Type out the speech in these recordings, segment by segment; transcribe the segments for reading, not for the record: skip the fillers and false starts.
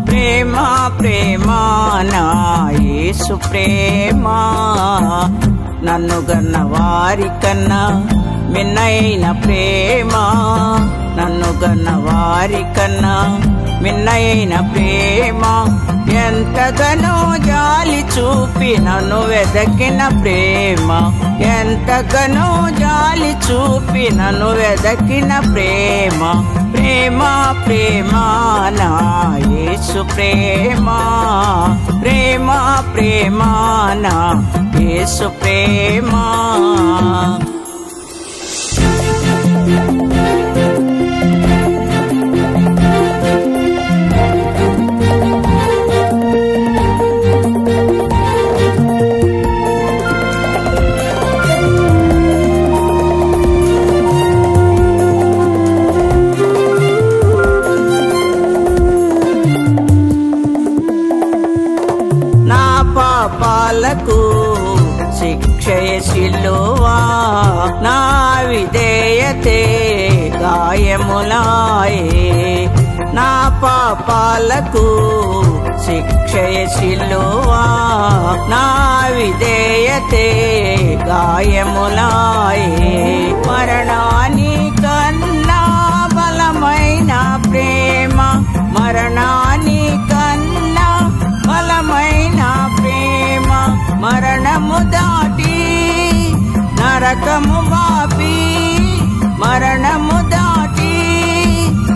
ప్రేమ ప్రేమ నా యేసు ప్రేమ నన్ను గన్న వారికన్నా మిన్నైన ప్రేమ నన్ను గన్న వారికన్నా మిన్నైన ప్రేమ ఎంతగానో జాలి చూపి నన్ను వెదకిన ప్రేమ ఎంతగానో జాలి చూపి నన్ను వెదకిన ప్రేమ ప్రేమ ప్రేమ నా యేసు ప్రేమ ప్రేమ ప్రేమ నా యేసు ప్రేమ పాపాలకు శిక్షయ సిలువా నా విధేయతే గాయములాయే నా పాపాలకు శిక్షయ సిలువా నా విధేయతే గాయములాయే మరణాని కన్నా బలమైన ప్రేమ మరణాని కన్నా బలమైన ప్రేమ మరణము దాటి నరకము బాపి మరణము దాటి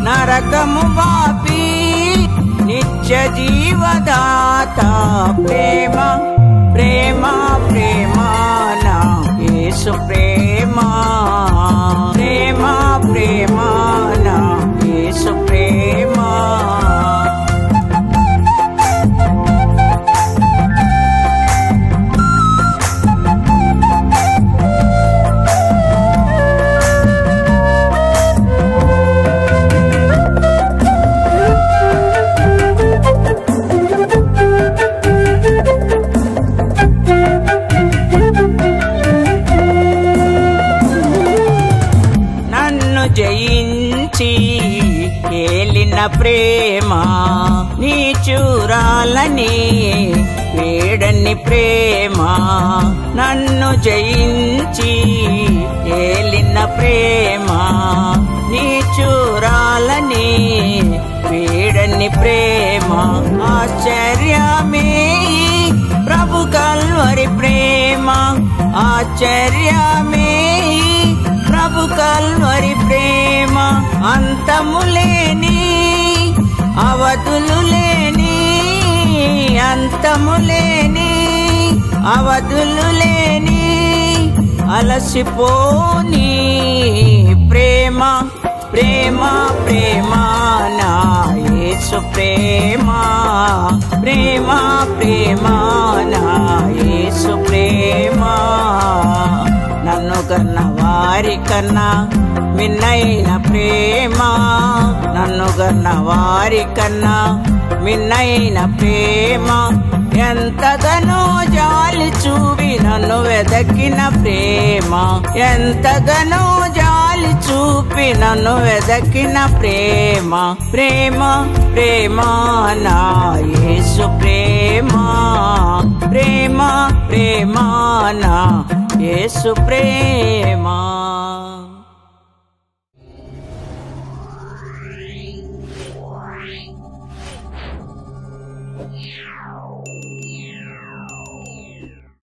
నరకము బాపి నిత్య జీవదాత ప్రేమ ప్రేమ ప్రేమ నా యేసు ప్రేమ ప్రేమ ప్రేమ నా యేసు ప్రేమ జయించి ఏలిన ప్రేమ నీ చూరాలని వేడని ప్రేమ నన్ను జయించి ఏలిన ప్రేమ నీ చూరాలని వేడని ప్రేమ ఆశ్చర్యమే ప్రభు కల్వరి ప్రేమ ఆశ్చర్యమే ప్రభు కల్వరి ప్రేమ అంతములేని అవధులులేని అంతములేని అవధులులేని అలసిపోని ప్రేమ ప్రేమ ప్రేమ నా యేసు ప్రేమ ప్రేమ ప్రేమ నా యేసు ప్రేమ నన్ను కన్న వారికన్నా మిన్నైన ప్రేమ నన్ను కన్న వారికన్నా మిన్నైన ప్రేమ ఎంతగానో జాలి చూపి నన్ను వెదకిన ప్రేమ ఎంతగానో జాలి చూపి నన్ను వెదకిన ప్రేమ ప్రేమ ప్రేమ నా యేసు ప్రేమ ప్రేమ ప్రేమ నా యేసు ప్రేమ